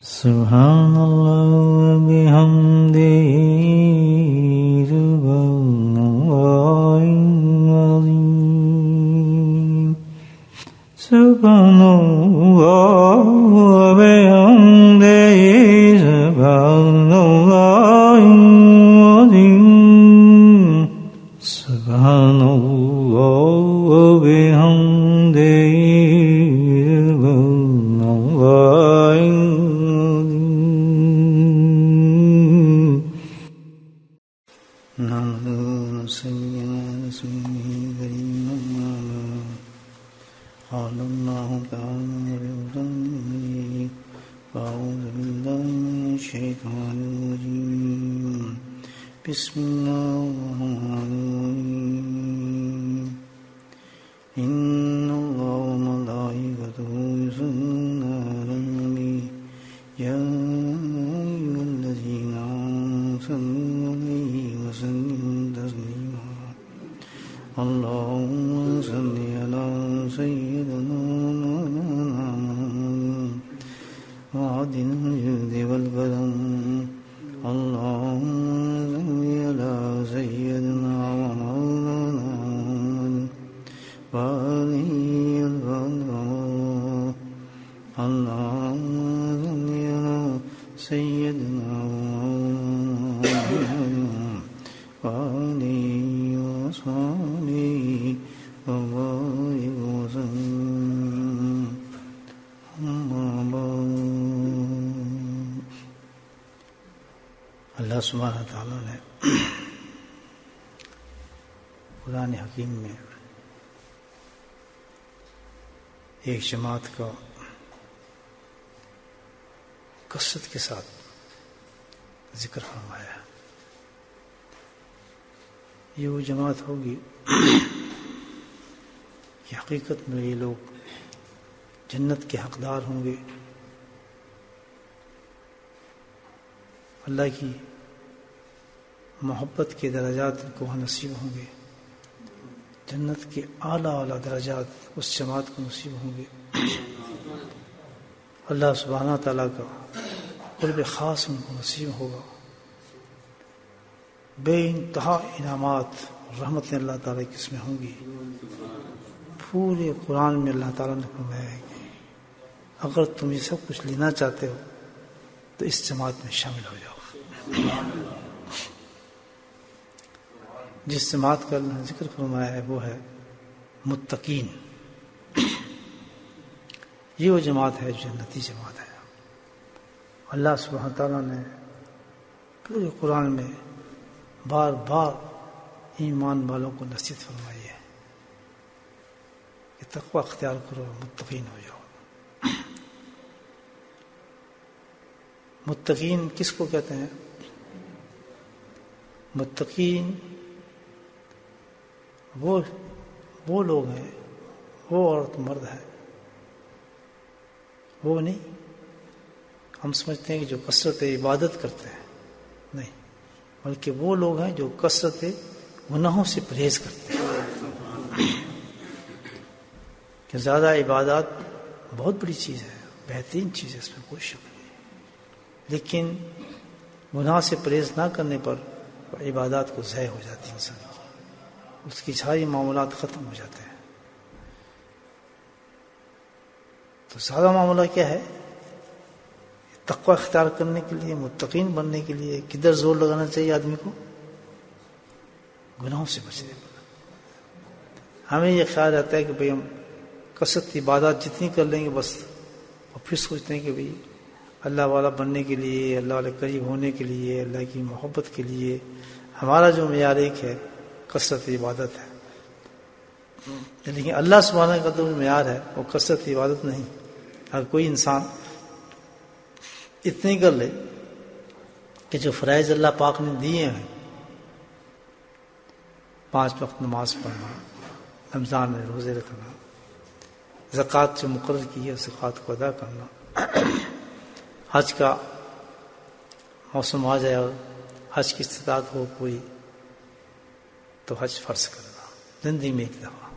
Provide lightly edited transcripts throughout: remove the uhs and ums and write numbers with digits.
سبحان اللہ وبحمدہ سبحان اللہ العظیم سبحان اللہ وبحمدہ سبحان اللہ العظیم سبحان اللہ وبحمدہ بسم اللہ الرحمن الرحیم ان اللہ وملائکتہ یصلون علی النبی یا ایھا الذین آمنوا صلوا علیہ وسلموا تسلیما اللہم صل علی سیدنا محمد وعدل الجود والکرم اللہم صل علی سیدنا ومولانا محمد وآلہ وصحبہ اللہم صل علی سیدنا ومولانا وآلہ وصحبہ وبارک وسلم اما بعد۔ اللہ سبحانہ تعالیٰ نے قرآن حکیم میں ایک جماعت کا کثرت کے ساتھ ذکر فرمایا ہے۔ یہ وہ جماعت ہوگی کہ حقیقت میں یہ لوگ جنت کے حقدار ہوں گے، اللہ کی محبت کے درجات کو نصیب ہوں گے، جنت کے اعلیٰ اعلیٰ درجات اس جماعت کو نصیب ہوں گے، اللہ سبحانہ تعالیٰ کا قرب خاص ان کو نصیب ہوگا، بے انتہا انعامات رحمتیں اللہ تعالیٰ کی اس میں ہوں گی۔ پورے قرآن میں اللہ تعالیٰ نے فرمایا ہے کہ اگر تم یہ سب کچھ لینا چاہتے ہو تو اس جماعت میں شامل ہو جاؤ۔ جس جماعت کا اللہ نے ذکر فرمایا ہے وہ ہے متقین۔ یہ وہ جماعت ہے جو جنتی جماعت ہے۔ اللہ سبحانہ تعالیٰ نے پورے قرآن میں بار بار ایمان والوں کو نصیحت فرمائی ہے کہ تقوی اختیار کرو، متقین ہو جاؤ۔ متقین کس کو کہتے ہیں؟ متقین وہ لوگ ہیں، وہ عورت مرد ہے، وہ نہیں ہم سمجھتے ہیں کہ جو کثرت عبادت کرتے ہیں، نہیں، بلکہ وہ لوگ ہیں جو کثرت گناہوں سے پرہیز کرتے ہیں۔ کہ زیادہ عبادات بہت بڑی چیز ہے، بہترین چیز ہے، اس میں کوئی شک نہیں، لیکن گناہ سے پرہیز نہ کرنے پر عبادات کو ضائع ہو جاتی ہے، انسان کی اس کی ساری معاملات ختم ہو جاتے ہیں۔ تو سارا معاملہ کیا ہے؟ تقوی اختیار کرنے کے لیے، متقین بننے کے لیے کدھر زور لگانا چاہیے آدمی کو؟ گناہوں سے بچنے پر۔ ہمیں یہ خیال رہتا ہے کہ بھئی ہم کثرت عبادات جتنی کر لیں گے بس، اور پھر سوچتے ہیں کہ بھئی اللہ والا بننے کے لیے، اللہ والے قریب ہونے کے لیے، اللہ کی محبت کے لیے ہمارا جو معیار ایک ہے کثرت عبادت ہے، لیکن اللہ سبحانہ کا جو معیار ہے وہ کثرت عبادت نہیں۔ اگر کوئی انسان اتنی کر لے کہ جو فرائض اللہ پاک نے دیے ہیں، 5 وقت نماز پڑھنا، رمضان میں روزے رکھنا، زکوٰۃ جو مقرر کی ہے زکوٰۃ کو ادا کرنا، حج کا موسم آ جائے اور حج کی استطاعت ہو کوئی تو حج فرض کرنا زندگی میں ایک دفعہ،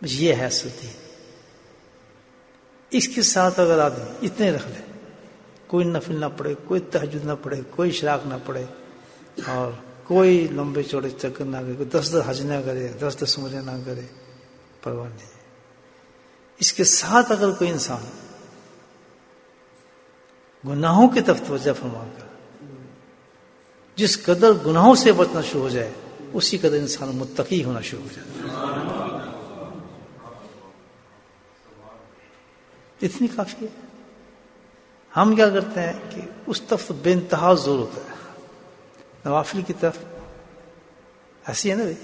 بس یہ ہے اصل دین۔ اس کے ساتھ اگر آدمی اتنے رکھ لے کوئی نفل نہ پڑھے، کوئی تہجد نہ پڑھے، کوئی اشراق نہ پڑھے، اور کوئی لمبے چوڑے چکر نہ کرے، کوئی 10 حج نہ کرے، 10 عمرے نہ کرے، پرواہ نہیں. اس کے ساتھ اگر کوئی انسان گناہوں کی طرف توجہ فرما کر جس قدر گناہوں سے بچنا شروع ہو جائے، اسی قدر انسان متقی ہونا شروع ہو جائے. اتنی کافی ہے. ہم کیا کرتے ہیں کہ اس طرف بے انتہا زور ہوتا ہے، نوافل کی طرف. ایسی ہے نا بھائی،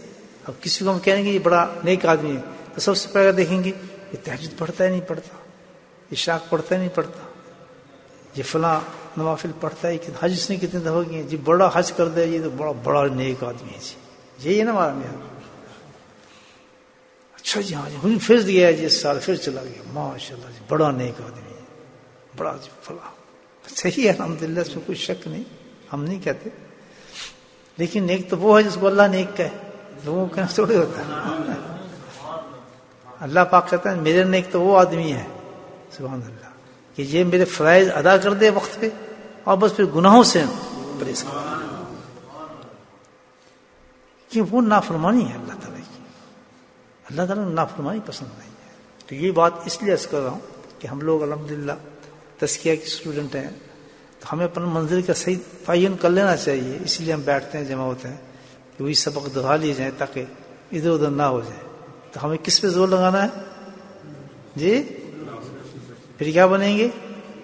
اب کسی کو ہم کہیں گے یہ بڑا نیک آدمی ہے تو سب سے پہلے دیکھیں گے یہ تہجد پڑھتا ہے نہیں پڑھتا، اشراق پڑھتا ہے نہیں پڑھتا، یہ فلاں نوافل پڑھتا ہے، حج اس نے کتنے دفعہ کیے جی، بڑا حج کر دے یہ تو بڑا نیک آدمی ہے جی. یہی ہے نا ہمارا میاں. اچھا جی ہاں جی پھر گیا جی، اس سال پھر چلا گیا، ماشاء اللہ جی بڑا نیک آدمی ہے، بڑا جی فلاں. صحیح ہے الحمدللہ، اس میں کوئی شک نہیں، ہم نہیں کہتے. لیکن نیک تو وہ ہے جس کو اللہ نیک کہے، لوگوں کا تھوڑی ہوتا ہے. اللہ پاک کہتا ہے میرے نیک تو وہ آدمی ہے سبحان اللہ کہ یہ میرے فرائض ادا کر دے وقت پہ، اور بس پھر گناہوں سے پرہیز کرے. کہ وہ نافرمانی ہے اللہ تعالیٰ کی، اللہ تعالیٰ نافرمانی پسند نہیں ہے. تو یہ بات اس لیے عرض کر رہا ہوں کہ ہم لوگ الحمدللہ تزکیہ کے اسٹوڈنٹ ہیں، تو ہمیں اپنے منزل کا صحیح تعین کر لینا چاہیے. اس لیے ہم بیٹھتے ہیں، جمع ہوتے ہیں کہ وہی سبق دہرا لیے جائیں تاکہ ادھر ادھر نہ ہو جائے. تو ہمیں کس پہ زور لگانا ہے جی؟ پھر کیا بنیں گے؟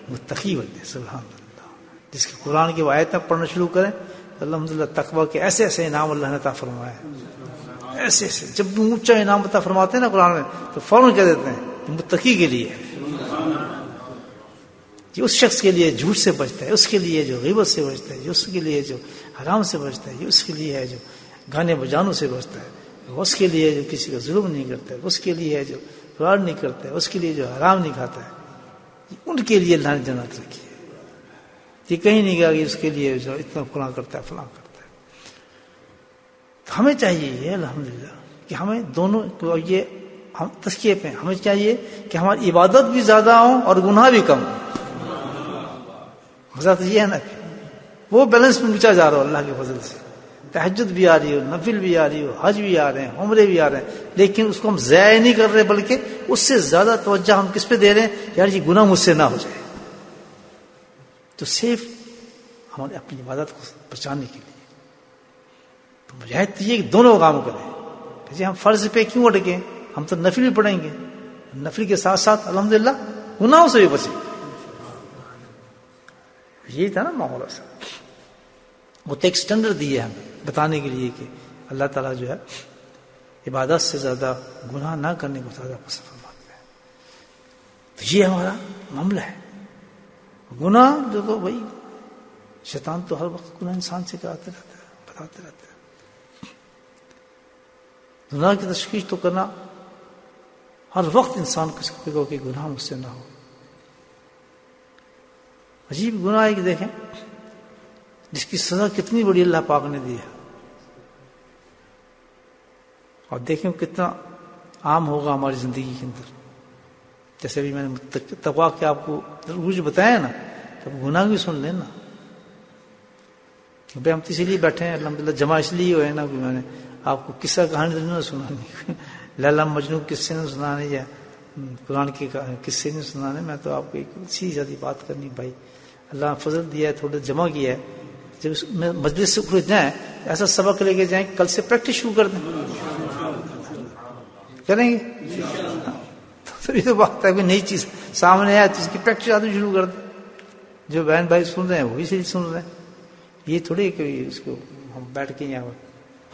متقی بنیں گے. سبحان اللہ. جس کے قرآن کی آیتیں پڑھنا شروع کریں تو الحمدللہ تقویٰ کے ایسے ایسے انعام اللہ نے عطا فرمایا ہے، ایسے ایسے. جب بھی اونچا انعام عطا فرماتے ہیں نا قرآن میں تو فوراً کہہ دیتے ہیں کہ متقی کے لیے ہے. یہ اس شخص کے لیے جھوٹ سے بچتا ہے، اس کے لیے جو غیبت سے بچتا ہے، جو اس کے لیے جو حرام سے بچتا ہے، یہ اس کے لیے ہے جو گانے بجانوں سے بچتا ہے، اس کے لیے جو کسی کا ظلم نہیں کرتا ہے، اس کے لیے ہے جو فراڈ نہیں کرتا ہے، اس کے لیے جو حرام نہیں کھاتا ہے. ان کے لیے اللہ نے جنت رکھی ہے. یہ کہیں نہیں کہا کہ اس کے لیے جو اتنا فلاں کرتا ہے فلاں کرتا ہے. تو ہمیں چاہیے یہ الحمدللہ کہ ہمیں دونوں یہ ہم تزکیے پہ ہمیں چاہیے کہ ہماری عبادت بھی زیادہ ہوں اور گناہ بھی کم ہوں. مزہ تو یہ ہے نا کہ وہ بیلنس میں بچا جا رہا ہو اللہ کے فضل سے. تہجد بھی آ رہی ہو، نفل بھی آ رہی ہو، حج بھی آ رہے ہیں، عمرے بھی آ رہے ہیں، لیکن اس کو ہم ضائع نہیں کر رہے بلکہ اس سے زیادہ توجہ ہم کس پہ دے رہے ہیں؟ یار یہ گناہ مجھ سے نہ ہو جائے. تو صرف ہمارے اپنی عبادت کو بچانے کے لیے تو مجاہد یہ کہ دونوں کام کریں. جی ہم فرض پہ کیوں اٹکیں؟ ہم تو نفل بھی پڑھیں گے، نفل کے ساتھ ساتھ الحمدللہ گناہوں سے بھی بچیں. یہی تھا نا ماحول ایسا. وہ تو ایک سٹینڈرڈ دی ہے ہمیں بتانے کے لیے کہ اللہ تعالیٰ جو ہے عبادت سے زیادہ گناہ نہ کرنے کو زیادہ پسند فرماتے ہیں. تو یہ ہمارا معاملہ ہے. گناہ جو تو بھائی شیطان تو ہر وقت گناہ انسان سے کراتے رہتا ہے، بتاتے رہتے ہیں. گناہ کی تشخیص تو کرنا ہر وقت انسان کو کہ گناہ مجھ سے نہ ہو. عجیب گناہ ہے کہ دیکھیں جس کی سزا کتنی بڑی اللہ پاک نے دی ہے، اور دیکھیں کتنا عام ہوگا ہماری زندگی کے اندر. جیسے بھی میں نے تقویٰ کے آپ کو روز بتایا نا، تو گناہ بھی سن لینا. بھائی ہم تو اسی لیے بیٹھے ہیں الحمدللہ، جمع اس لیے ہوئے نا کہ میں نے آپ کو قصہ کہانی نہیں سنانی، لیلا مجنوں قصے نہیں سنانے یا قرآن کے قصے نہیں سنانے. میں تو آپ کو ایک سیدھی بات کرنی. بھائی اللہ نے فضل دیا ہے، تھوڑا جمع کیا ہے، جب مجلس سے اٹھ جائیں ایسا سبق لے کے جائیں کل سے پریکٹس شروع کر دیں. کریں گے تو یہ تو بات ہے، کوئی نئی چیز سامنے آئے تو اس کی پریکٹس آدمی شروع کر دیں. جو بہن بھائی سن رہے ہیں وہی سے سن رہے ہیں. یہ تھوڑی کہ اس کو ہم بیٹھ کے یہاں،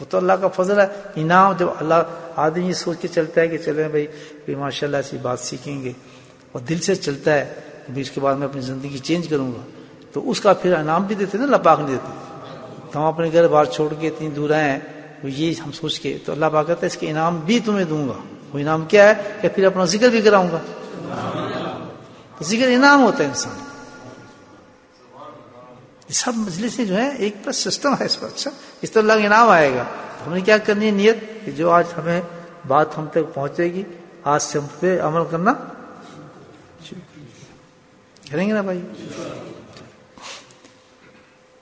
وہ تو اللہ کا فضل ہے انعام. جب اللہ آدمی یہ سوچ کے چلتا ہے کہ چلیں بھائی ماشاء اللہ ایسی بات سیکھیں گے، اور دل سے چلتا ہے کہ اس کے بعد میں اپنی زندگی چینج کروں گا، تو اس کا پھر انعام بھی دیتے نا اللہ پاک نہیں دیتے. تو ہم اپنے گھر بار چھوڑ کے اتنی دور آئے ہیں، یہ ہم سوچ کے تو اللہ پاک کہتا ہے اس کے انعام بھی تمہیں دوں گا. وہ انعام کیا ہے کہ پھر اپنا ذکر بھی کراؤں گا. تو ذکر انعام ہوتا ہے انسان. یہ سب مجلسیں جو ہیں ایک پلس سسٹم ہے اس پر. اچھا اس طرح اللہ کا انعام آئے گا. ہم نے کیا کرنی ہے نیت کہ جو آج ہمیں بات ہم تک پہنچے گی آج سے ہم پہ عمل کرنا کریں گے نا بھائی.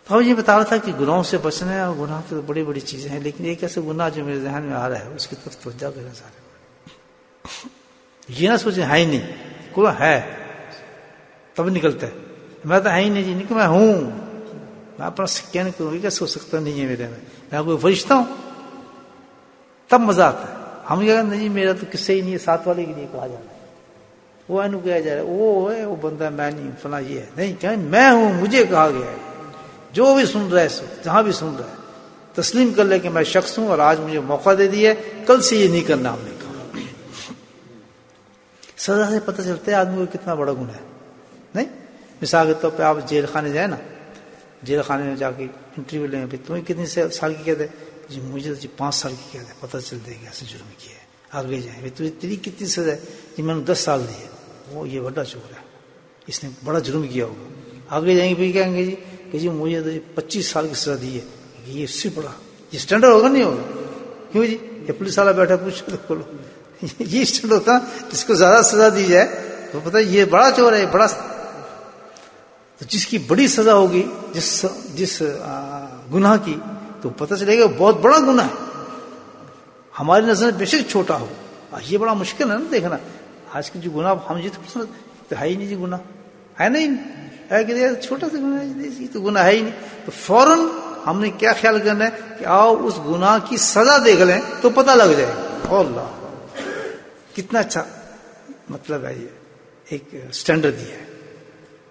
تو یہ بتا رہا تھا کہ گناہوں سے بچنا ہے، اور گناہ کی تو بڑی بڑی چیزیں ہیں، لیکن ایک ایسے گناہ جو میرے ذہن میں آ رہا ہے اس کی طرف توجہ کرنا چاہ رہے ہیں. یہ نہ سوچیں ہے ہی نہیں، کوئی ہے تب نکلتا ہے. میں تو ہے ہی نہیں جی، نہیں کہ میں ہوں، میں اپنا سکین کروں، یہ کیسے ہو سکتا نہیں ہے میرے میں کوئی فرشتہ ہوں، تب مزہ آتا ہے. ہم یہ کہتے نہیں میرا تو کس سے ہی نہیں ہے، ساتھ والے کے لیے کہا جا رہا ہے، وہ اینو کہا جا رہا ہے وہ ہے وہ بندہ میں نہیں فلاں یہ ہے، نہیں کہ میں ہوں، مجھے کہا گیا ہے. جو بھی سن رہا ہے جہاں بھی سن رہا ہے تسلیم کر لے کہ میں شخص ہوں، اور آج مجھے موقع دے دیا ہے، کل سے یہ نہیں کرنا ہم نے کہا. سزا سے پتہ چلتا ہے آدمی کو کتنا بڑا گناہ ہے. نہیں مثال کے طور پہ آپ جیل خانے جائیں نا، جیل خانے میں جا کے انٹرویو لیں گے، تمہیں کتنی سال کی قید ہے؟ جی مجھے جی 5 سال کی قید ہے. پتہ چل دے گا ایسے جرم کیا ہے. آگے جائیں تجھے تیری کتنی سزا ہے؟ جی میں نے 10 سال دی ہے. وہ یہ بڑا چور ہے، اس نے بڑا جرم کیا ہوگا. آگے جائیں گے پھر کہیں گے جی کہ جی مجھے تو 25 سال کی سزا دی ہے. یہ اس سے بڑا یہ اسٹینڈرڈ ہوگا نہیں ہوگا؟ کیوں جی یہ پولیس والا بیٹھا پوچھو تو کھولو یہ اسٹینڈرڈ ہوتا. جس کو زیادہ سزا دی جائے تو پتہ یہ بڑا چور ہے، بڑا. تو جس کی بڑی سزا ہوگی جس گناہ کی، تو پتہ چلے گا بہت بڑا گناہ ہے. ہماری نظر میں بے شک چھوٹا ہو، یہ بڑا مشکل ہے نا دیکھنا. آج کے جو گناہ ہم یہ تو ہے ہی نہیں جی، گناہ ہے نہیں ہے کہ چھوٹا سا گناہ ہے، یہ تو گناہ ہے ہی نہیں. تو فوراً ہم نے کیا خیال کرنا ہے کہ آؤ اس گناہ کی سزا دیکھ لیں تو پتہ لگ جائے گا. اللہ کتنا اچھا مطلب ہے، یہ ایک سٹینڈرڈ دیا ہے.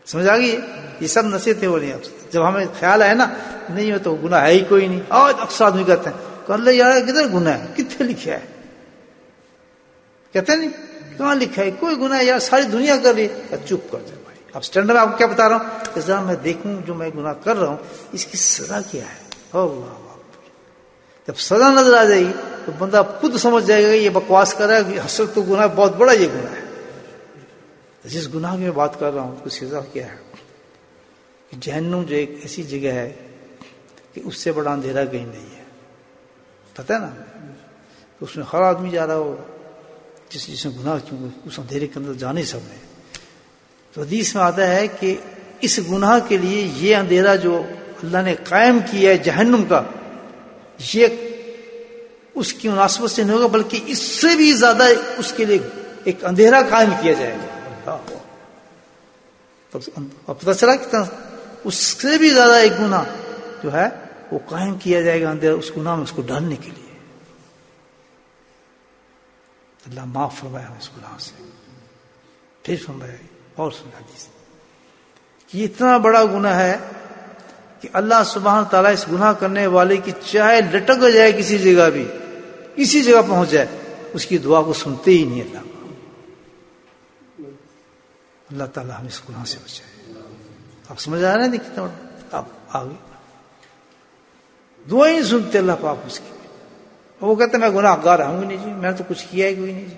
سمجھ آ گئی؟ یہ سب نصیحتیں ہو رہی ہیں. جب ہمیں خیال آئے نا نہیں ہو تو گناہ ہے ہی کوئی نہیں، اور اکثر آدمی کہتے ہیں کہ اللہ یار کدھر گناہ ہے، کتنے لکھا ہے؟ کہتے ہیں نہیں کہاں لکھا ہے کوئی گناہ یار، ساری دنیا کر رہی ہے. چپ کر جائے بھائی. اب سٹینڈرڈ آپ کو کیا بتا رہا ہوں کہ ذرا میں دیکھوں جو میں گناہ کر رہا ہوں اس کی سزا کیا ہے. اللہ جب سزا نظر آ جائے گی تو بندہ خود سمجھ جائے گا یہ بکواس کر رہا ہے، اصل تو گناہ بہت بڑا یہ گناہ ہے. جس گناہ کی میں بات کر رہا ہوں اس کی سزا کیا ہے کہ جہنم جو ایک ایسی جگہ ہے کہ اس سے بڑا اندھیرا کہیں نہیں ہے. پتہ ہے نا؟ تو اس میں ہر آدمی جا رہا ہو جس نے گناہ کیوں اس اندھیرے کے اندر جانے سب نے. تو حدیث میں آتا ہے کہ اس گناہ کے لیے یہ اندھیرا جو اللہ نے قائم کیا ہے جہنم کا، یہ اس کی مناسبت سے نہیں ہوگا بلکہ اس سے بھی زیادہ اس کے لیے ایک اندھیرا قائم کیا جائے گا. اب پتہ چلا کتنا اس سے بھی زیادہ ایک گناہ جو ہے وہ قائم کیا جائے گا اندھیرا اس گناہ میں اس کو ڈالنے کے لیے. اللہ معاف فرمایا اس گناہ سے. پھر فرمایا اور سنا حدیث کہ اتنا بڑا گناہ ہے کہ اللہ سبحانہ تعالیٰ اس گناہ کرنے والے کی چاہے لٹک جائے کسی جگہ بھی، کسی جگہ پہنچ جائے، اس کی دعا کو سنتے ہی نہیں. اللہ تعالیٰ ہم اس گناہ سے بچائے. آپ سمجھ آ رہے ہیں کتنا بڑا؟ آپ آگے دعا ہی نہیں سنتے اللہ پاک اس کی. وہ کہتے میں گناہ گار ہوں گی نہیں جی، میں نے تو کچھ کیا ہی کوئی نہیں جی.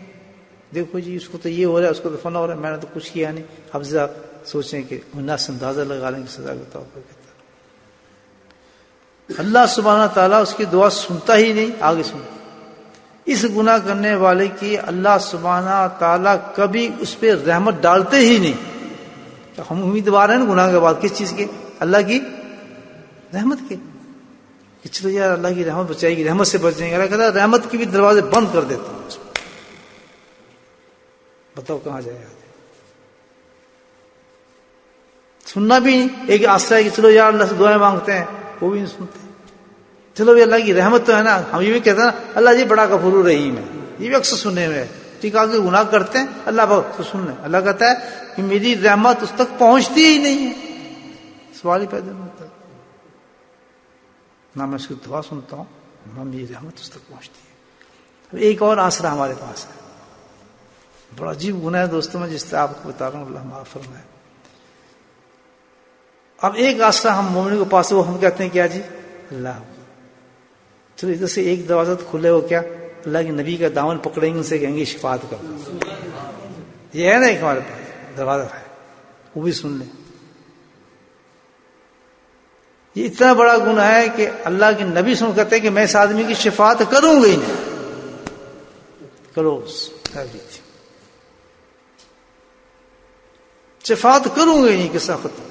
دیکھو جی اس کو تو یہ ہو رہا ہے، اس کو تو فنا ہو رہا ہے، میں نے تو کچھ کیا نہیں. اب ذرا سوچیں کہ گناہ سے اندازہ لگا لیں کہ سزا کے طور پر کہتا اللہ سبحانہ تعالیٰ اس کی دعا سنتا ہی نہیں. آگے سن، اس گناہ کرنے والے کی اللہ سبحانہ تعالیٰ کبھی اس پہ رحمت ڈالتے ہی نہیں. ہم امیدوار ہیں نا گناہ کے بعد کس چیز کے؟ اللہ کی رحمت کے. کہ چلو یار اللہ کی رحمت بچائے گی، رحمت سے بچیں گے. اللہ کہتا ہے رحمت کے بھی دروازے بند کر دیتا ہوں. بتاؤ کہاں جائے گا؟ سننا بھی نہیں. ایک آسرا ہے کہ چلو یار اللہ سے دعائیں مانگتے ہیں، وہ بھی نہیں سنتے. چلو بھی اللہ کی رحمت تو ہے نا. ہم یہ بھی کہتے ہیں نا اللہ جی بڑا غفور رحیم ہے، یہ بھی اکثر سننے میں ہے. ٹھیک ہے کہ گناہ کرتے ہیں اللہ بہت سن لیں. اللہ کہتا ہے کہ میری رحمت اس تک پہنچتی ہی نہیں ہے. سوال ہی پیدا نہیں ہوتا. نہ میں اس کی دعا سنتا ہوں نہ میری رحمت اس تک پہنچتی ہے. ایک اور آسرا ہمارے پاس ہے، بڑا عجیب گناہ ہے دوستوں، میں جس طرح آپ کو بتا رہا ہوں، اللہ معاف فرمائے. اب ایک آسرا ہم مومن کے پاس ہے، وہ ہم کہتے ہیں کیا جی اللہ چلو ادھر سے ایک دروازہ تو کھلے ہو، کیا اللہ کے نبی کا دامن پکڑیں گے، ان سے کہیں گے شفاعت کر دو. یہ ہے نا ایک ہمارے پاس دروازہ ہے، وہ بھی سن لیں. یہ اتنا بڑا گناہ ہے کہ اللہ کے نبی سن کہتے ہیں کہ میں اس آدمی کی شفاعت کروں گا ہی نہیں. کرو شفاعت کروں گا ہی نہیں، کس ختم.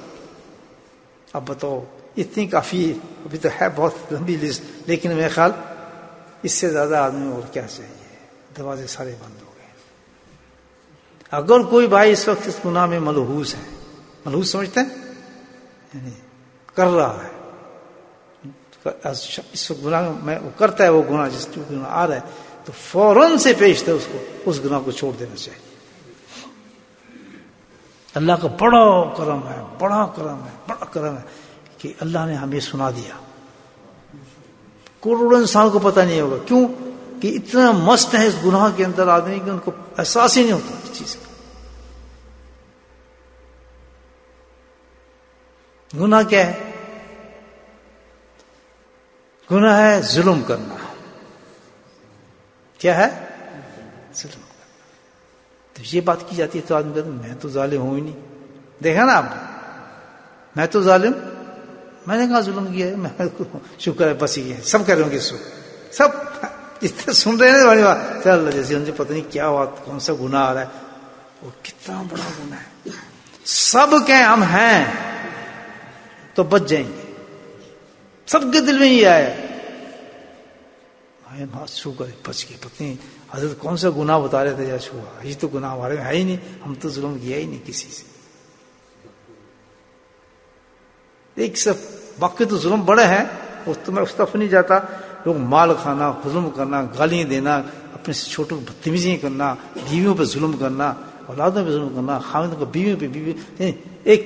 اب بتاؤ اتنی کافی ہے. ابھی تو ہے بہت لمبی لسٹ، لیکن میرے خیال اس سے زیادہ آدمی اور کیا چاہیے. دروازے سارے بند ہو گئے. اگر کوئی بھائی اس وقت اس گناہ میں ملحوظ ہے، ملحوظ سمجھتے ہیں یعنی کر رہا ہے اس وقت گناہ میں وہ کرتا ہے، وہ گناہ جس کو گناہ آ رہا ہے، تو فوراً سے پیش ہے اس کو اس گناہ کو چھوڑ دینا چاہیے. اللہ کا بڑا کرم ہے، بڑا کرم ہے، بڑا کرم ہے کہ اللہ نے ہمیں سنا دیا. کروڑوں انسان کو پتہ نہیں ہوگا. کیوں کہ اتنا مست ہے اس گناہ کے اندر آدمی کہ ان کو احساس ہی نہیں ہوتا اس چیز کا. گناہ کیا ہے؟ گناہ ہے ظلم کرنا. کیا ہے؟ ظلم کرنا. تو یہ بات کی جاتی ہے تو آدمی کہتا ہے میں تو ظالم ہوں ہی نہیں. دیکھا نا آپ نے، میں تو ظالم، میں نے کہا ظلم کیا ہے؟ میں شکر ہے بس ہی ہے. سب کہہ رہے ہوں گے سب جتنے سن رہے ہیں بڑی بات چل جیسے ان سے پتہ نہیں کیا ہوا، کون سا گناہ آ رہا ہے. وہ کتنا بڑا گناہ ہے. سب کہ ہم ہیں تو بچ جائیں گے. سب کے دل میں یہ آیا شکر ہے بچ گئے. پتہ نہیں حضرت کون سا گناہ بتا رہے تھے، یا شکر یہ تو گناہ ہمارے میں ہے ہی نہیں، ہم تو ظلم کیا ہی نہیں کسی سے. ایک سب باقی تو ظلم بڑے ہیں، اس تو میں اس طرف نہیں جاتا. لوگ مال کھانا، ظلم کرنا، گالیاں دینا، اپنے سے چھوٹوں کو بدتمیزیاں کرنا، بیویوں پہ ظلم کرنا، اولادوں پہ ظلم کرنا، خاوندوں کو بیویوں پہ ایک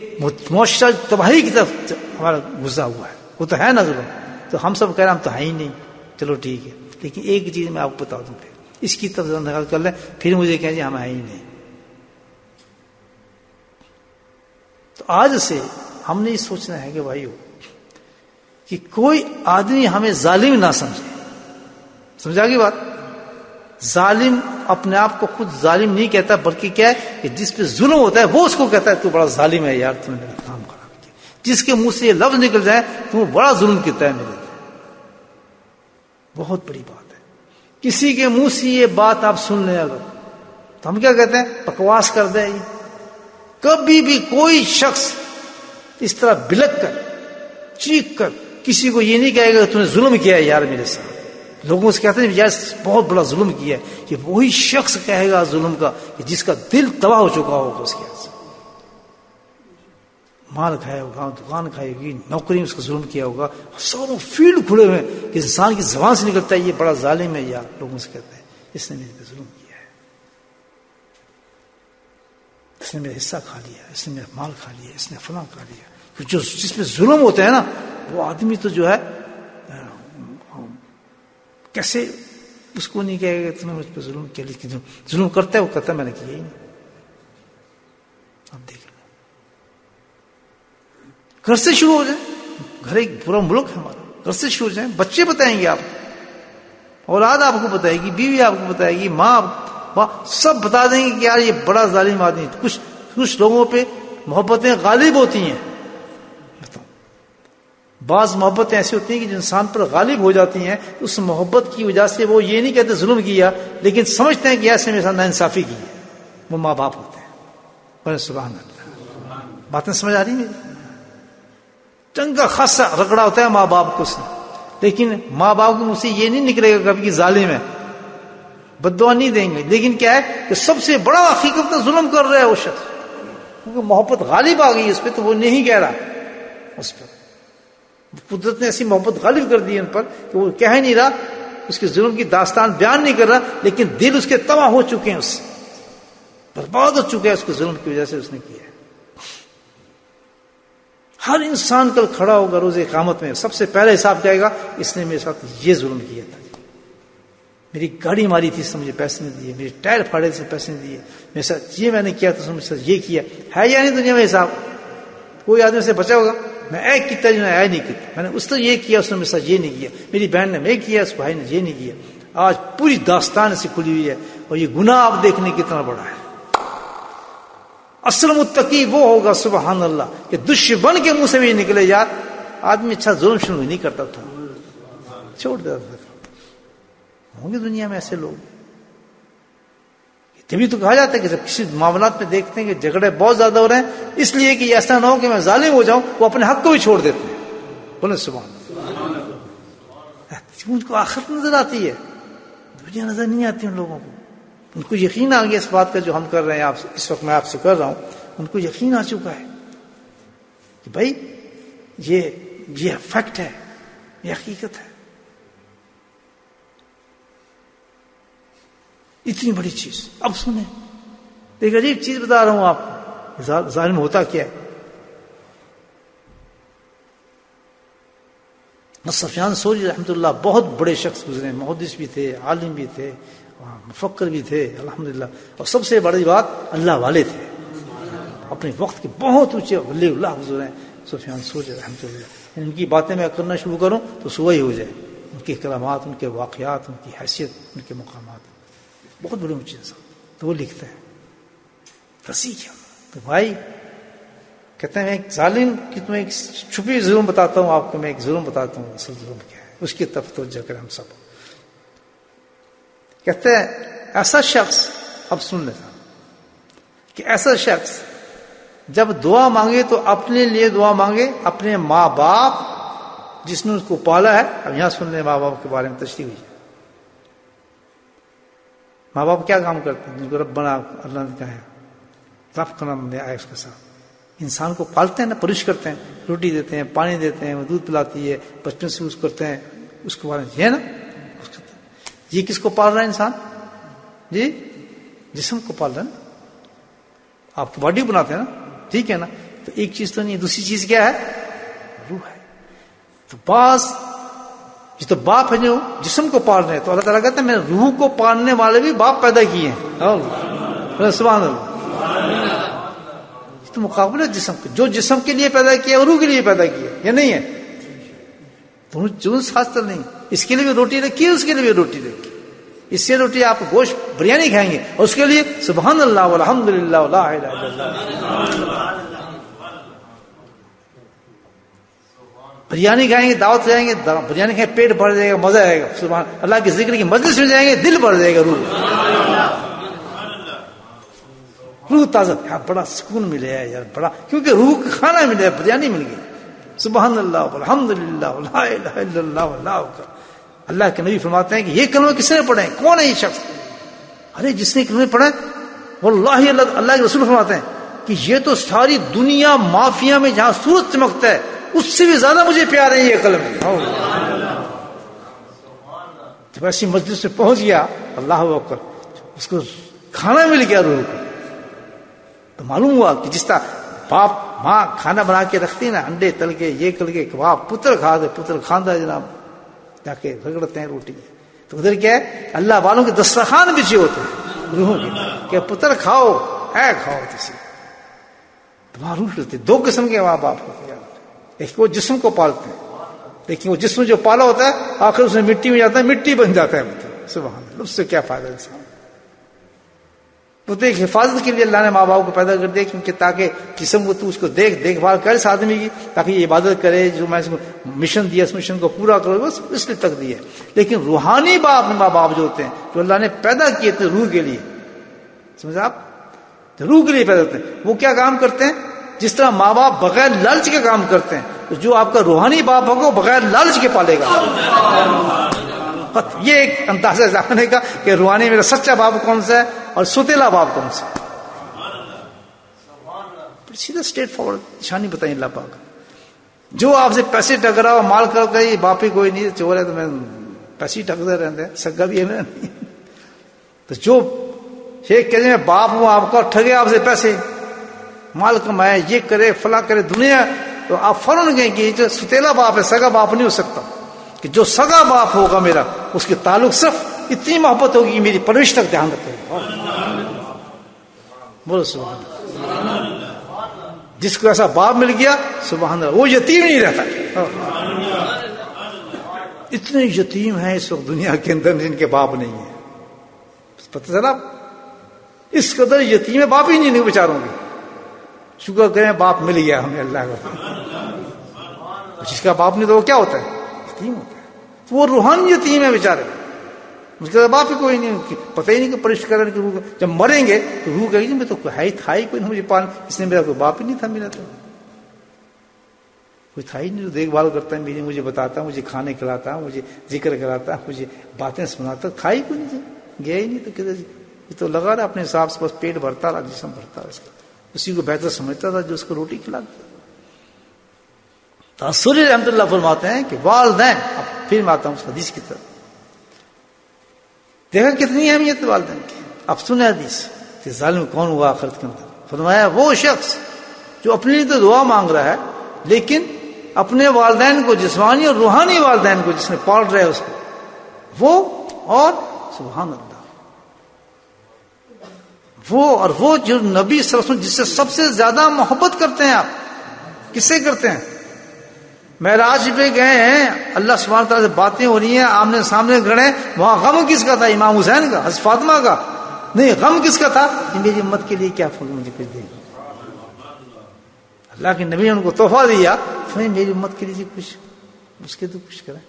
معاشرہ تباہی کی طرف ہمارا گزرا ہوا ہے. وہ تو ہے نا ظلم. تو ہم سب کہہ رہے ہیں ہم تو ہے ہی نہیں. چلو ٹھیک ہے، لیکن ایک چیز میں آپ کو بتا دوں، پھر اس کی طرف نظر کر لیں، پھر مجھے کہیں جی ہم ہے ہی نہیں. تو آج سے ہم نے یہ سوچنا ہے کہ بھائیو کہ کوئی آدمی ہمیں ظالم نہ سمجھے. سمجھا گی بات؟ ظالم اپنے آپ کو خود ظالم نہیں کہتا، بلکہ کیا ہے کہ جس پہ ظلم ہوتا ہے وہ اس کو کہتا ہے تو بڑا ظالم ہے یار، تم نے میرا کام خراب کیا. جس کے منہ سے یہ لفظ نکل جائے تو وہ بڑا ظلم کرتا ہے میرے. بہت بڑی بات ہے. کسی کے منہ سے یہ بات آپ سن لیں اگر، تو ہم کیا کہتے ہیں؟ بکواس کر دیں. کبھی بھی کوئی شخص اس طرح بلک کر چیخ کر کسی کو یہ نہیں کہے گا کہ تم نے ظلم کیا ہے یار میرے ساتھ. لوگوں سے کہتے ہیں یار بہت بڑا ظلم کیا ہے. کہ وہی شخص کہے گا ظلم کا کہ جس کا دل تباہ ہو چکا ہوگا. اس کے ہاتھ سے مال کھایا ہوگا، دکان کھائی ہوگی، نوکری میں اس کا ظلم کیا ہوگا، ساروں فیلڈ کھلے ہوئے کہ انسان کی زبان سے نکلتا ہے یہ بڑا ظالم ہے یار. لوگوں سے کہتے ہیں اس نے میرے پہ ظلم کیا ہے، اس نے میرا حصہ کھا لیا، اس نے میرا مال کھا لیا، اس نے فلاں کھا لیا. جو جس پہ ظلم ہوتا ہے نا وہ آدمی تو جو ہے کیسے اس کو نہیں کہے گا تم نے مجھ پہ ظلم کیا، لیکن ظلم کرتا ہے وہ کہتا ہے میں نے کیا ہی نہیں. اب دیکھ گھر سے شروع ہو جائے. گھر ایک پورا ملک ہے ہمارا. گھر سے شروع ہو جائیں. بچے بتائیں گے آپ کو، اولاد آپ کو بتائے گی، بیوی آپ کو بتائے گی، ماں سب بتا دیں گے کہ یار یہ بڑا ظالم آدمی. کچھ لوگوں پہ محبتیں غالب ہوتی ہیں. بعض محبتیں ایسی ہوتی ہیں کہ جو انسان پر غالب ہو جاتی ہیں، اس محبت کی وجہ سے وہ یہ نہیں کہتے ظلم کیا، لیکن سمجھتے ہیں کہ ایسے میرے ساتھ ناانصافی کی ہے. وہ ماں باپ ہوتے ہیں. سبحان اللہ. باتیں سمجھ آ رہی میری؟ چنگا خاصا رگڑا ہوتا ہے ماں باپ کو اس نے، لیکن ماں باپ کے منہ سے یہ نہیں نکلے گا کبھی کہ ظالم ہے، بد دعا نہیں دیں گے. لیکن کیا ہے کہ سب سے بڑا حقیقت ظلم کر رہا ہے وہ شخص، کیونکہ محبت غالب آ گئی اس پہ تو وہ نہیں کہہ رہا. اس پر قدرت نے ایسی محبت غالب کر دی ان پر کہ وہ کہہ نہیں رہا، اس کے ظلم کی داستان بیان نہیں کر رہا، لیکن دل اس کے تباہ ہو چکے ہیں، اس سے برباد ہو چکے ہیں اس کے ظلم کی وجہ سے اس نے کیا ہے. ہر انسان کل کھڑا ہوگا روز قیامت میں، سب سے پہلے حساب کہے گا اس نے میرے ساتھ یہ ظلم کیا تھا. میری گاڑی ماری تھی اس نے مجھے پیسے نہیں دیے، میرے ٹائر پھاڑے سے پیسے نہیں دیے، میرے ساتھ یہ میں نے کیا تو اس نے مجھے ساتھ یہ کیا. ہے یا نہیں دنیا میں حساب؟ کوئی آدمی سے بچا ہوگا؟ میں ایک کیتا جو ہے نہیں کیتا، میں نے اس نے یہ کیا، اس نے میرے ساتھ یہ نہیں کیا، میری بہن نے میں کیا، اس بھائی نے یہ نہیں کیا. آج پوری داستان سے کھلی ہوئی ہے. اور یہ گناہ آپ دیکھنے کتنا بڑا ہے. اصل متقی وہ ہوگا سبحان اللہ کہ دشمن کے منہ سے بھی نکلے یار آدمی اچھا ظلم شروع نہیں کرتا تھا، چھوڑ دیتا تھا. ہوں گے دنیا میں ایسے لوگ. تبھی تو کہا جاتا ہے کہ جب کسی معاملات میں دیکھتے ہیں کہ جھگڑے بہت زیادہ ہو رہے ہیں، اس لیے کہ ایسا نہ ہو کہ میں ظالم ہو جاؤں، وہ اپنے حق کو بھی چھوڑ دیتے ہیں. بولے سبحان اللہ. ان کو آخرت نظر آتی ہے, دنیا نظر نہیں آتی ان لوگوں کو. ان کو یقین آ گیا اس بات کا جو ہم کر رہے ہیں, آپ اس وقت میں آپ سے کر رہا ہوں, ان کو یقین آ چکا ہے کہ بھائی یہ فیکٹ ہے, یہ حقیقت ہے. اتنی بڑی چیز. اب سنیں, ایک عجیب چیز بتا رہا ہوں آپ کو, ظالم ہوتا کیا ہے. سفیان ثوری رحمۃ اللہ بہت بڑے شخص گزرے, محدث بھی تھے, عالم بھی تھے, مفکر بھی تھے الحمدللہ, اور سب سے بڑی بات اللہ والے تھے. اپنے وقت کے بہت اونچے ولی اللہ گزرے سفیان ثوری رحمۃ اللہ. ان کی باتیں میں کرنا شروع کروں تو صبح ہی ہو جائے. ان کے کلامات, ان کے واقعات, ان کی حیثیت, ان کے مقامات بہت بڑے اونچے انسان. تو وہ لکھتے ہیں رسی کیا. تو بھائی کہتے ہیں ایک ظالم کی تمہیں ایک چھپی ظلم بتاتا ہوں آپ کو, میں ایک ظلم بتاتا ہوں اصل ظلم کیا ہے, اس کی طرف توجہ کریں ہم سب. کہتے ہیں ایسا شخص, اب سن لیتا کہ ایسا شخص جب دعا مانگے تو اپنے لیے دعا مانگے, اپنے ماں باپ جس نے اس کو پالا ہے. اب یہاں سن لیں ماں باپ کے بارے میں تشریح ہوئی. ماں باپ کیا کام کرتے ہیں, جن کو رب بنا اللہ نے کہا ہے, رب کا نام آیا اس کے ساتھ. انسان کو پالتے ہیں نا, پرورش کرتے ہیں, روٹی دیتے ہیں, پانی دیتے ہیں, وہ دودھ پلاتی ہے, بچپن سے اس کرتے ہیں, اس کو بارے میں یہ نا. یہ کس کو پال رہا ہے انسان؟ جی جسم کو پال رہا ہے نا. آپ کی باڈی بناتے ہیں نا, ٹھیک ہے نا. تو ایک چیز تو نہیں, دوسری چیز کیا ہے؟ روح ہے. تو بعض یہ تو باپ ہے جو جسم کو پال رہے ہیں, تو اللہ تعالیٰ کہتے ہیں میں روح کو پالنے والے بھی باپ پیدا کیے ہیں. سبحان اللہ. تو مقابلہ جسم کے, جو جسم کے لیے پیدا کیا وہ روح کے لیے پیدا کیا, یہ نہیں ہے دونوں ساتھ نہیں. اس کے لیے بھی روٹی رکھی, اس کے لیے بھی روٹی رکھی. اس سے روٹی آپ گوشت بریانی کھائیں گے, اور اس کے لیے سبحان اللہ والحمد للہ لا الہ الا اللہ. بریانی کھائیں گے, دعوت جائیں گے, بریانی کھائیں, پیٹ بھر جائے گا, مزہ آئے گا. سبحان اللہ کے ذکر کی مجلس میں جائیں گے, دل بھر جائے گا, روح تازہ, بڑا سکون ملے ہے یار, بڑا, کیونکہ روح کا کھانا ملے, بریانی مل گئی. سبحان اللہ والحمد للہ لا الہ الا اللہ واللہ اکبر. اللہ کے نبی فرماتے ہیں کہ یہ کلمہ کس نے پڑھے, کون ہے یہ شخص؟ ارے جس نے کلمہ پڑھا, واللہ اللہ کے رسول فرماتے ہیں کہ یہ تو ساری دنیا مافیا میں جہاں سورج چمکتا ہے اس سے بھی زیادہ مجھے پیار ہے یہ کلمہ. جب ایسی مجلس میں پہنچ گیا, اللہ اکبر, اس کو کھانا مل گیا روح کو, تو معلوم ہوا کہ جس طرح باپ ماں کھانا بنا کے رکھتی ہے نا, انڈے تل کے, یہ کر کے کباب, پتر کھا دے, پتر کھاندہ جناب جا کے رگڑتے ہیں روٹی. تو ادھر کیا ہے, اللہ والوں کے دسترخوان بچے ہوتے ہیں روحوں کے, کہ پتر کھاؤ, اے کھاؤ. جیسے وہاں روح رہتے. دو قسم کے ماں باپ ہوتے ہیں, ایک وہ جسم کو پالتے ہیں, لیکن وہ جسم جو پالا ہوتا ہے آخر اس میں مٹی میں جاتا ہے, مٹی بن جاتا ہے. سبحان اللہ, اس سے کیا فائدہ انسان. تو ایک حفاظت کے لیے اللہ نے ماں باپ کو پیدا کر دیا, کیونکہ تاکہ جسم کو تو اس کو دیکھ بھال کر اس آدمی کی, تاکہ یہ عبادت کرے, جو میں اس کو مشن دیا اس مشن کو پورا کرو, بس اس لیے تک دی ہے. لیکن روحانی ماں باپ جو ہوتے ہیں, جو اللہ نے پیدا کیے تھے روح کے لیے, سمجھے آپ, روح کے لیے پیدا ہوتے ہیں, وہ کیا کام کرتے ہیں؟ جس طرح ماں باپ بغیر لالچ کے کام کرتے ہیں, تو جو آپ کا روحانی باپ ہوگا وہ بغیر لالچ کے پالے گا. یہ ایک اندازہ جاننے کا کہ روحانی میرا سچا باپ کون سا ہے اور ستیلا باپ کون سا. سیدھا اسٹریٹ فارورڈ نشانی بتائیں اللہ پاک. جو آپ سے پیسے ٹکرا مال کر کے, یہ باپ ہی کوئی نہیں, چور ہے تو میں پیسے ٹکرتے رہتے ہیں, سگا بھی ہے نہیں. تو جو ایک کہتے ہیں باپ ہوں آپ کا, ٹھگے آپ سے پیسے, مال کمائے, یہ کرے, فلاں کرے دنیا, تو آپ فوراً کہیں کہ یہ جو ستیلا باپ ہے, سگا باپ نہیں ہو سکتا. کہ جو سگا باپ ہوگا میرا, اس کے تعلق صرف اتنی محبت ہوگی کہ میری پرورش تک دھیان رکھے. بولو سبحان اللہ. جس کو ایسا باپ مل گیا سبحان اللہ, وہ یتیم نہیں رہتا. اتنے یتیم ہیں اس وقت دنیا کے اندر جن کے باپ نہیں ہیں. پتہ چلا, اس قدر یتیم ہے, باپ ہی نہیں بیچاروں گے. شکر کریں باپ مل گیا ہمیں اللہ کا. جس کا باپ نہیں تو وہ کیا ہوتا ہے؟ یتیم ہوتا ہے. وہ روحانی یتیم ہے بیچارے, اس کا باپ ہی کوئی نہیں, پتہ ہی نہیں کہ پرورش کرنے کی روح. جب مریں گے تو روح کہے گی میں تو ہے ہی تھا ہی کوئی نہیں, مجھے پال, اس نے میرا کوئی باپ ہی نہیں تھا میرا. تو کوئی تھا ہی نہیں جو دیکھ بھال کرتا ہے میری، مجھے بتاتا، مجھے کھانے کھلاتا، مجھے ذکر کراتا، مجھے باتیں سناتا، تھا ہی کوئی نہیں، گیا ہی نہیں. تو کدھر یہ تو لگا رہا اپنے حساب سے، بس پیٹ بھرتا رہا، جسم بھرتا رہا اس کا، اسی کو بہتر سمجھتا تھا جو اس کو روٹی کھلاتا. تاثری رحمۃ اللہ فرماتے ہیں کہ والدین، اب پھر میں آتا ہوں اس حدیث کی طرف، دیکھا کتنی اہمیت والدین کی. اب سنیں حدیث کہ ظالم کون ہوا آخرت کے اندر. فرمایا وہ شخص جو اپنے لیے تو دعا مانگ رہا ہے لیکن اپنے والدین کو، جسمانی اور روحانی والدین کو جس نے پال رہا ہے اس کو، وہ اور سبحان اللہ، وہ جو نبی صلی اللہ علیہ وسلم جس سے سب سے زیادہ محبت کرتے ہیں. آپ کس سے کرتے ہیں؟ معراج پہ گئے ہیں، اللہ سبحانہ تعالیٰ سے باتیں ہو رہی ہیں، آمنے سامنے کھڑے ہیں، وہاں غم کس کا تھا؟ امام حسین کا، حضرت فاطمہ کا نہیں. غم کس کا تھا؟ کہ میری امت کے لیے کیا فضل مجھے کچھ دے. اللہ کے نبی نے ان کو تحفہ دیا، میری امت کے لیے کچھ اس کے تو کچھ کریں.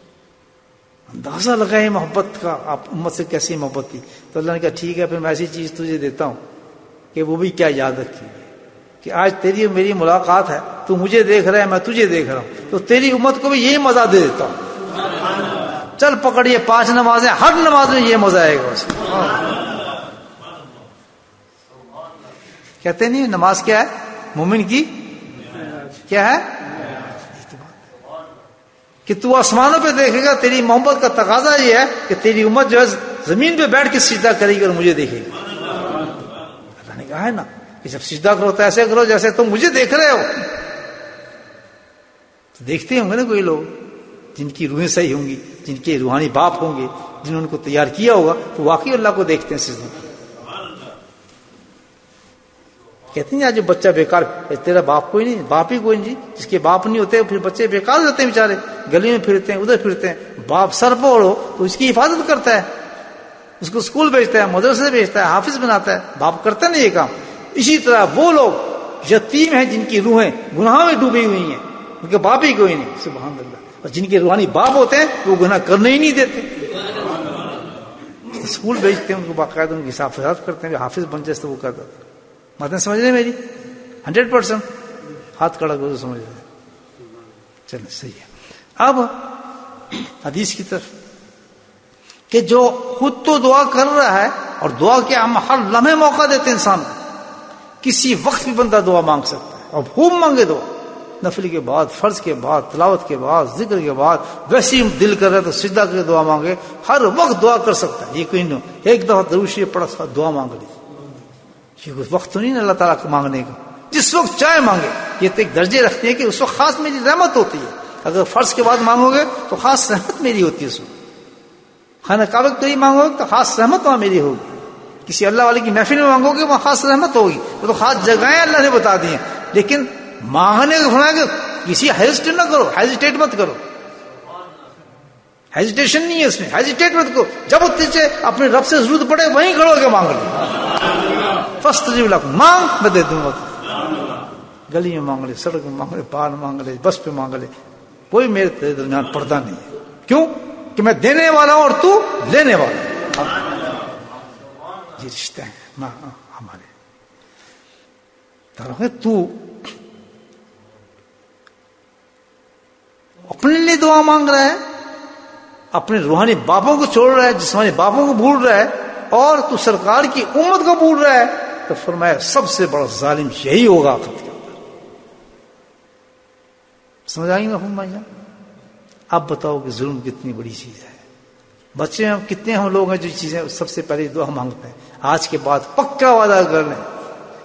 اندازہ لگائے محبت کا، آپ امت سے کیسی محبت تھی. تو اللہ نے کہا ٹھیک ہے، پھر میں ایسی چیز تجھے دیتا ہوں کہ وہ بھی کیا یاد رکھی کہ آج تیری میری ملاقات ہے، تو مجھے دیکھ رہا ہے، میں تجھے دیکھ رہا ہوں، تو تیری امت کو بھی یہی مزہ دے دیتا ہوں. چل پکڑیے 5 نمازیں، ہر نماز میں یہ مزہ آئے گا اس کو. کہتے نہیں نماز کیا ہے؟ مومن کی کیا ہے؟ کہ تو آسمانوں پہ دیکھے گا. تیری محبت کا تقاضا یہ ہے کہ تیری امت جو ہے زمین پہ بیٹھ کے سجدہ کرے گی اور مجھے دیکھے گی. اللہ نے کہا ہے نا کہ جب سجدہ کرو تو ایسے کرو جیسے تم مجھے دیکھ رہے ہو. تو دیکھتے ہوں گے نا کوئی لوگ جن کی روحیں صحیح ہوں گی، جن کے روحانی باپ ہوں گے، جنہوں نے ان کو تیار کیا ہوگا، تو واقعی اللہ کو دیکھتے ہیں سجدے. کہتے ہیں آج جو بچہ بیکار، تیرا باپ کوئی نہیں، باپ ہی کوئی نہیں. جس کے باپ نہیں ہوتے پھر بچے بیکار رہتے ہیں بیچارے، گلی میں پھرتے ہیں، ادھر پھرتے ہیں. باپ سر پہ ہو تو اس کی حفاظت کرتا ہے، اس کو اسکول بھیجتا ہے، مدرسے بھیجتا ہے، حافظ بناتا ہے. باپ کرتا نہیں یہ کام. اسی طرح وہ لوگ یتیم ہیں جن کی روحیں گناہ میں ڈوبی ہوئی ہیں، ان کے باپ ہی کوئی نہیں. سبحان اللہ. اور جن کے روحانی باپ ہوتے ہیں وہ گناہ کرنے ہی نہیں دیتے، اسکول بھیجتے ہیں، ان کو باقاعدہ ان کی حفاظت کرتے ہیں. حافظ بن جائے تو وہ کرتا. باتیں سمجھ رہے میری؟ 100% ہاتھ کھڑا کرو سمجھ رہے. چلیں صحیح ہے. اب حدیث کی طرف کہ جو خود تو دعا کر رہا ہے، اور دعا کے ہم ہر لمحے موقع دیتے ہیں انسان کو، کسی وقت بھی بندہ دعا مانگ سکتا ہے، اور خوب مانگے دعا، نفل کے بعد، فرض کے بعد، تلاوت کے بعد، ذکر کے بعد. ویسے ہی دل کر رہا ہے تو سجدہ کر کے دعا مانگے، ہر وقت دعا کر سکتا ہے. یہ کوئی نہیں ایک دفعہ درود شریف پڑھا دعا مانگ لی، یہ کوئی وقت تو نہیں اللہ تعالیٰ کو مانگنے کا. جس وقت چاہے مانگے. یہ تو ایک درجے رکھتے ہیں کہ اس وقت خاص میری رحمت ہوتی ہے. اگر فرض کے بعد مانگو گے تو خاص رحمت میری ہوتی ہے. اس وقت خانہ کعبہ کے قریب مانگو گے تو خاص رحمت وہاں میری ہوگی. کسی اللہ والے کی محفل میں مانگو گے وہاں خاص رحمت ہوگی. وہ تو خاص جگہیں اللہ نے بتا دی ہیں. لیکن مانگنے کو فرمایا کہ کسی ہیزیٹیٹ نہ کرو، ہیزیٹیٹ مت کرو. ہیزیٹیشن نہیں ہے اس میں، ہیزیٹیٹ مت کرو. جب تجھے اپنے رب سے ضرورت پڑے وہیں کھڑو کے مانگ لو. فاستجب لکم، مانگ میں دے دوں گا. گلی میں مانگ لے، سڑک میں مانگ لے، باہر مانگ لے، بس پہ مانگ لے، کوئی میرے تیرے درمیان پردہ نہیں ہے. کیوں؟ کہ میں دینے والا ہوں اور تو لینے والا. یہ رشتہ ہے ہمارے. تو اپنے لیے دعا مانگ رہا ہے، اپنے روحانی باپوں کو چھوڑ رہا ہے، جسمانی باپوں کو بھول رہا ہے، اور تو سرکار کی امت کو بھول رہا ہے. تو فرمایا سب سے بڑا ظالم یہی ہوگا آخرت کے اندر. سمجھ آئیں گے بھائی جان؟ اب بتاؤ کہ ظلم کتنی بڑی چیز ہے. بچے ہیں کتنے ہم لوگ ہیں جو چیزیں سب سے پہلے دعا مانگتے ہیں. آج کے بعد پکا وعدہ کر لیں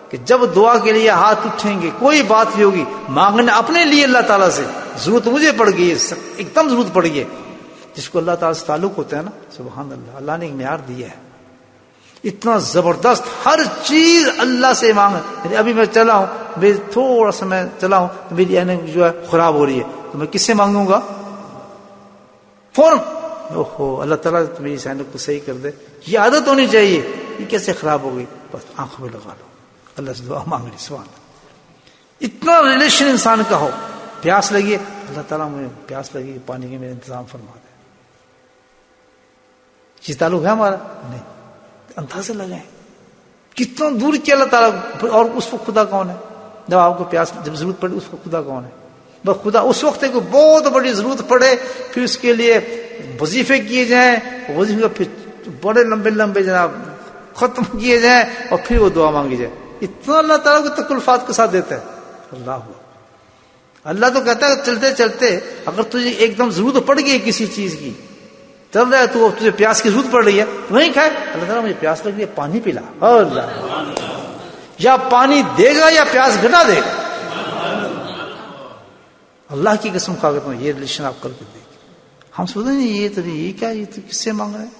کہ جب دعا کے لیے ہاتھ اٹھیں گے، کوئی بات بھی ہوگی، مانگنے اپنے لیے اللہ تعالیٰ سے ضرورت مجھے پڑ گئی ہے، ایک دم ضرورت پڑ گئی ہے. جس کو اللہ تعالیٰ سے تعلق ہوتا ہے نا، سبحان اللہ، اللہ نے ایک معیار دیا ہے اتنا زبردست. ہر چیز اللہ سے مانگ. ابھی میں چلا ہوں، میری تھوڑا سا میں چلا ہوں، میری عینک جو ہے خراب ہو رہی ہے، تو میں کس سے مانگوں گا؟ فوراً اوہو اللہ تعالیٰ میری عینک کو صحیح کر دے. یہ عادت ہونی چاہیے. یہ کیسے خراب ہو گئی؟ بس آنکھوں میں لگا لو، اللہ سے دعا مانگ لی. سبحان اللہ. اتنا ریلیشن انسان کا ہو. پیاس لگی ہے، اللہ تعالیٰ مجھے پیاس لگی، پانی کے میرے انتظام فرما دے. یہ تعلق ہے ہمارا؟ نہیں. اندازہ لگائیں کتنا دور کیا اللہ تعالیٰ. اور اس کو خدا کون ہے؟ جب آپ کو پیاس جب ضرورت پڑی اس کو خدا کون ہے؟ بس خدا اس وقت ہے کہ بہت بڑی ضرورت پڑے پھر اس کے لیے وظیفے کیے جائیں، وظیفے پھر بڑے لمبے لمبے جناب ختم کیے جائیں اور پھر وہ دعا مانگی جائے. اتنا اللہ تعالیٰ کو تکلفات کے ساتھ دیتا ہے. اللہ تو کہتا ہے چلتے چلتے اگر تجھے ایک دم ضرورت پڑ گئی کسی چیز کی، چل رہا ہے تو تجھے پیاس کی ضرورت پڑ رہی ہے، وہیں کھائے. اللہ تعالیٰ مجھے پیاس لگ رہی ہے پانی پلا، اللہ یا پانی دے گا یا پیاس گھٹا دے گا. اللہ کی قسم کھا کرتا ہوں یہ ریلیشن آپ کر کے دیکھیں. ہم سوچتے ہیں یہ تو یہ کیا، یہ تو کس سے مانگ رہے ہیں،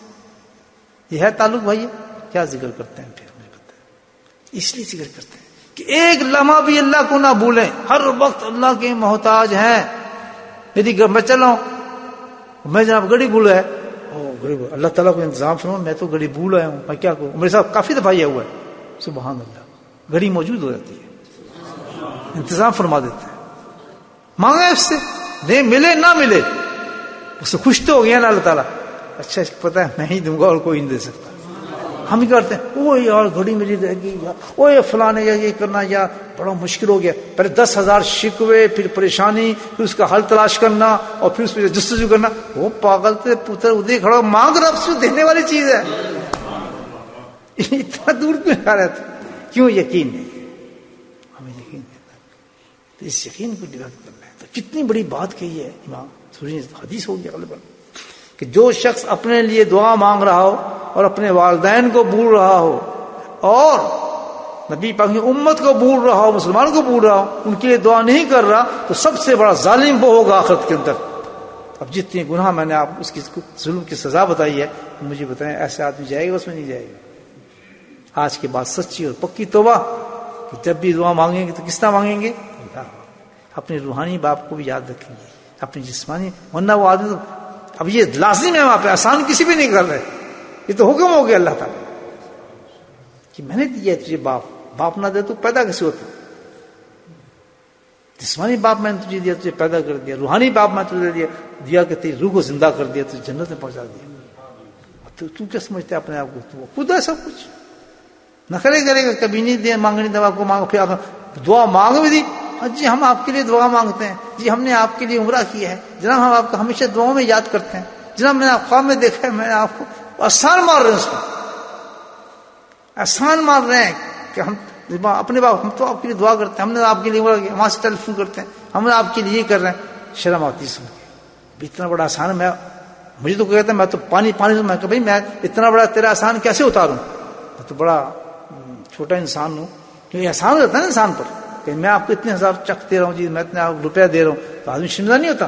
یہ ہے تعلق بھائی. کیا ذکر کرتے ہیں پھر ہمیں پتہ ہے، اس لیے ذکر کرتے ہیں کہ ایک لمحہ بھی اللہ کو نہ بھولیں، ہر وقت اللہ کے محتاج ہیں. میری میں چل رہا ہوں، میں جناب گڑی بھول ہے، اللہ تعالیٰ کو انتظام فرماؤ، میں تو گڑی بھول آیا ہوں، میں کیا کروں. میرے ساتھ کافی دفعہ یہ ہوا ہے. سبحان اللہ، گھڑی موجود ہو جاتی ہے، انتظام فرما دیتے ہیں. مانگے اس سے، دے ملے نہ ملے اس سے خوش تو ہو گیا نا اللہ تعالیٰ. اچھا اس کو پتا ہے میں ہی دوں گا اور کوئی نہیں دے سکتا. ہم ہی کرتے ہیں وہ یار گھڑی میری رہ گئی، وہ یہ فلانے یا یہ کرنا، یا بڑا مشکل ہو گیا. پہلے 10,000 شکوے، پھر پریشانی، پھر اس کا حل تلاش کرنا اور پھر اس پہ جستجو کرنا. وہ پاگل تھے پتر ادھر کھڑا مانگ رہا، اس دینے والی چیز ہے. اتنا دور کیوں جا رہا تھا؟ کیوں؟ یقین نہیں، ہمیں یقین نہیں. تو اس یقین کو ڈیولپ کرنا ہے. تو کتنی بڑی بات کہی ہے امام سوری، حدیث ہو گیا غالباً کہ جو شخص اپنے لیے دعا مانگ رہا ہو اور اپنے والدین کو بھول رہا ہو اور نبی پاک کی امت کو بھول رہا ہو، مسلمانوں کو بھول رہا ہو، ان کے لیے دعا نہیں کر رہا، تو سب سے بڑا ظالم وہ ہوگا آخرت کے اندر. اب جتنی گناہ میں نے آپ اس کی ظلم کی سزا بتائی ہے، مجھے بتائیں ایسے آدمی جائے گا اس میں نہیں جائے گا. آج کے بعد سچی اور پکی توبہ کہ جب بھی دعا مانگیں گے تو کس طرح مانگیں گے؟ اپنے روحانی باپ کو بھی یاد رکھیں گے، اپنی جسمانی، ورنہ وہ آدمی تو اب یہ لازم ہے وہاں پہ، آسان کسی بھی نہیں کر رہے. یہ تو حکم ہو گیا اللہ تعالیٰ کہ میں نے دیا تجھے باپ، باپ نہ دے تو پیدا کیسے ہوتا؟ جسمانی باپ میں نے تجھے دیا، تجھے پیدا کر دیا. روحانی باپ میں تجھے دیا کہ تیری روح کو زندہ کر دیا، تجھے جنت میں پہنچا دیا. تو کیا سمجھتے ہے اپنے آپ کو؟ تو خود ہے سب کچھ. نخرے کرے گا، کبھی نہیں دے مانگنی دعا کو مانگو، پھر آپ دعا مانگ بھی دی. جی ہم آپ کے لیے دعا مانگتے ہیں، جی ہم نے آپ کے لیے عمرہ کیا ہے جناب، ہم آپ کو ہمیشہ دعاؤں میں یاد کرتے ہیں جناب، میں نے آپ خواب میں دیکھا ہے، میں نے آپ کو آسان مار رہے ہیں، اس کو آسان مار رہے ہیں کہ ہم اپنے باپ، ہم تو آپ کے لیے دعا کرتے ہیں، ہم نے آپ کے لیے عمرہ کیا، وہاں سے ٹیلی فون کرتے ہیں، ہم نے آپ کے لیے یہ کر رہے ہیں. شرم آتی سن کے، اتنا بڑا آسان. میں مجھے تو کہتا ہے میں تو پانی میں کہ بھائی میں اتنا بڑا تیرا آسان کیسے اتاروں، میں تو بڑا چھوٹا انسان ہوں. کیونکہ احسان ہو جاتا ہے نا انسان پر کہ میں آپ کو اتنے ہزار چک دے رہا ہوں، جی میں اتنے روپیہ دے رہا ہوں، تو آدمی شرمندہ نہیں ہوتا؟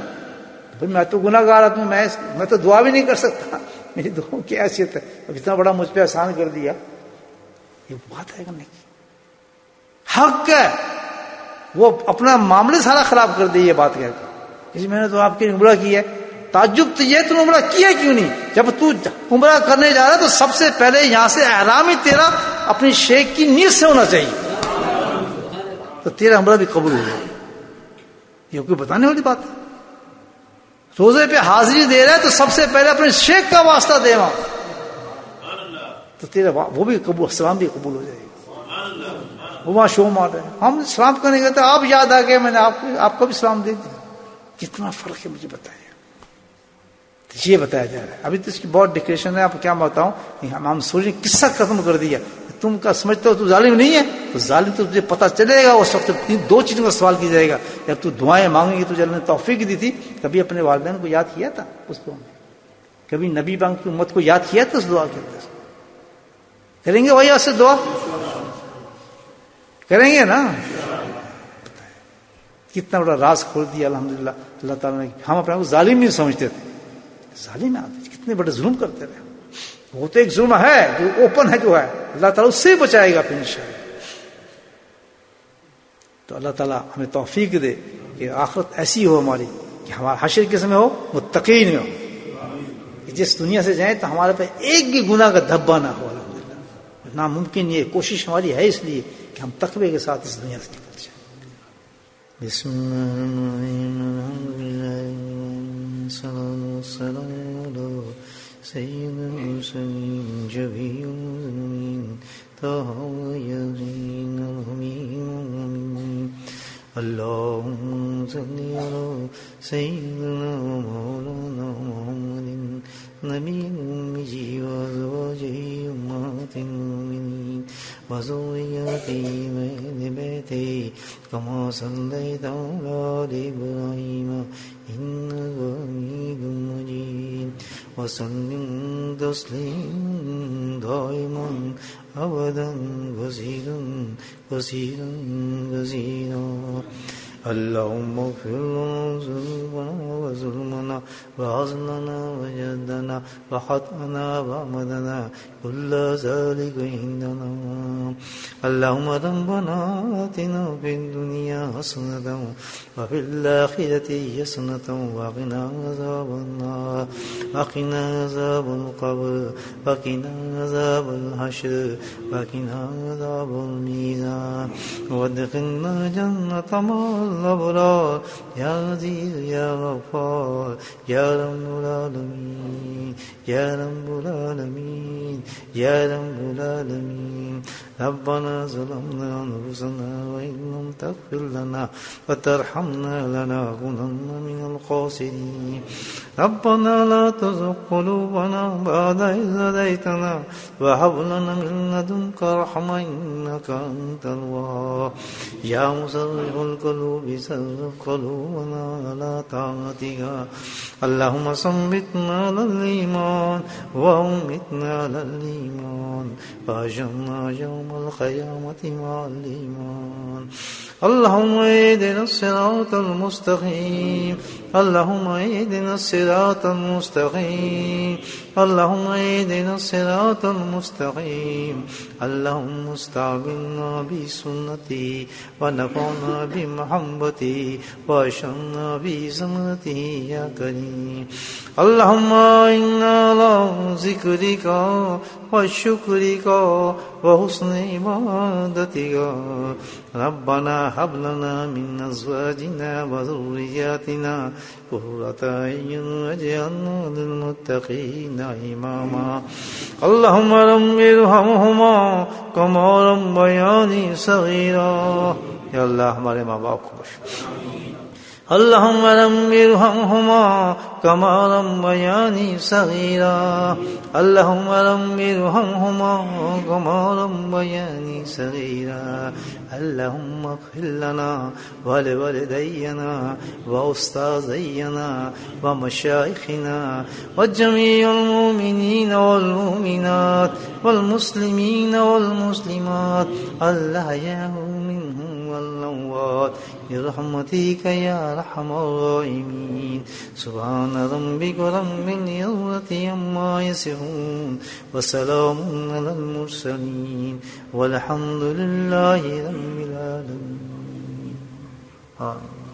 بھائی میں تو گناہ گار ہوں، میں تو دعا بھی نہیں کر سکتا، میری دعاؤں کی حیثیت ہے، اب اتنا بڑا مجھ پہ احسان کر دیا. یہ بات ہے کرنے کی، حق ہے. وہ اپنا معاملے سارا خراب کر دی یہ بات کہہ کر، میں نے تو آپ کے لیے عمرہ کی ہے. تعجب تو یہ تم عمرہ کیا کیوں نہیں؟ جب تو عمرہ کرنے جا رہا ہے تو سب سے پہلے یہاں سے احرام ہی تیرا اپنی شیخ کی نیت سے ہونا چاہیے، تو تیرا عمرہ بھی قبول ہو جائے. یہ کوئی بتانے والی بات ہے؟ روزے پہ حاضری دے رہا ہے تو سب سے پہلے اپنے شیخ کا واسطہ دے وہاں، تو تیرا وہ بھی قبول، سلام بھی قبول ہو جائے گا. وہ وہاں شو مار رہے ہیں، ہم سلام کرنے گئے تو آپ یاد آ گئے، میں نے آپ کو بھی سلام دے دیا. کتنا فرق ہے مجھے بتائیں. یہ بتایا جا رہا ہے. ابھی تو اس کی بہت ڈیکریشن ہے، آپ کیا بتاؤں. ہم سوچیں قصہ ختم کر دیا. تم کا سمجھتے ہو تو ظالم نہیں ہے، تو ظالم تو تجھے پتہ چلے گا اس وقت. دو چیزوں کا سوال کیا جائے گا، جب تو دعائیں مانگیں گی، تو اللہ نے توفیق دی تھی، کبھی اپنے والدین کو یاد کیا تھا اس دعا میں؟ کبھی نبی پاک کی امت کو یاد کیا تھا اس دعا کے اندر؟ کریں گے وہی سے دعا کریں گے نا. کتنا بڑا راز کھول دیا الحمدللہ اللہ تعالیٰ نے. ہم اپنے کو ظالم نہیں سمجھتے تھے، ظالم آتے کتنے بڑے ظلم کرتے رہے. وہ تو ایک ظلم ہے جو اوپن ہے، جو ہے اللہ تعالیٰ اس سے بچائے گا پھر انشاءاللہ. تو اللہ تعالیٰ ہمیں توفیق دے کہ آخرت ایسی ہو ہماری کہ ہمارا حشر کس میں ہو، متقین میں ہو، کہ جس دنیا سے جائیں تو ہمارے پہ ایک بھی گناہ کا دھبا نہ ہو. الحمدللہ ناممکن، یہ کوشش ہماری ہے اس لیے کہ ہم تقوی کے ساتھ اس دنیا سے نکل جائیں. بسم اللہ سید المرسلین جبی المؤمنین طه یاسین اللهم صل على سيدنا ومولانا محمد نبي الأمي وأزواجه أمهات المؤمنين وذريته وأهل بيته كما صليت على آل إبراهيم إنك حميد مجيد وسلم تسليما دائما أبدا كثيرا كثيرا كثيرا. اللهم اغفر لنا ذنوبنا وظلمنا وعزلنا وجدنا وخطأنا وعمدنا كل ذلك عندنا. اللهم ربنا آتنا في الدنيا حسنة وفي الآخرة حسنة وقنا عذاب النار وقنا عذاب القبر وقنا عذاب الحشر وقنا عذاب الميزان وادخلنا الجنة مع الأبرار يا عزيز يا غفار يا رب العالمين يا رب العالمين يا رب العالمين. ربنا ظلمنا أنفسنا وإن لم تغفر لنا وترحمنا لنكونن من الخاسرين. ربنا لا تزغ قلوبنا بعد إذ هديتنا وهب لنا من لدنك رحمة إنك أنت الوهاب. يا مصرف القلوب صرف قلوبنا على طاعتك. اللهم ثبتنا على الإيمان وأمتنا على الإيمان وأجرنا يوم القيامة مع الإيمان. اللهم اهدنا الصراط المستقيم اللهم اهدنا الصراط المستقيم اللهم اهدنا الصراط المستقيم. اللهم استعملنا بسنتي ونفعنا بمحبتي واشرنا بزمرته يا كريم. اللهم إنا على ذكرك وشكرك وحسن عبادتك. ربنا هب لنا من أزواجنا وذرياتنا قرة أعين واجعلنا للمتقين إماما. اللهم رب ارحمهما كما ربياني صغيرا. یا اللہ ہمارے ماں باپ کو بخش. اللهم رب ارحمهما كما ربياني صغيرا. اللهم رب ارحمهما كما ربياني صغيرا. اللهم اغفر لنا ولوالدينا وأستاذينا ومشايخنا وجميع المؤمنين والمؤمنات والمسلمين والمسلمات الأحياء منهم والأموات برحمتك يا أرحم الراحمين. سبحان ربك رب العزة عما يصفون وسلام على المرسلين والحمد لله رب العالمين. آمين.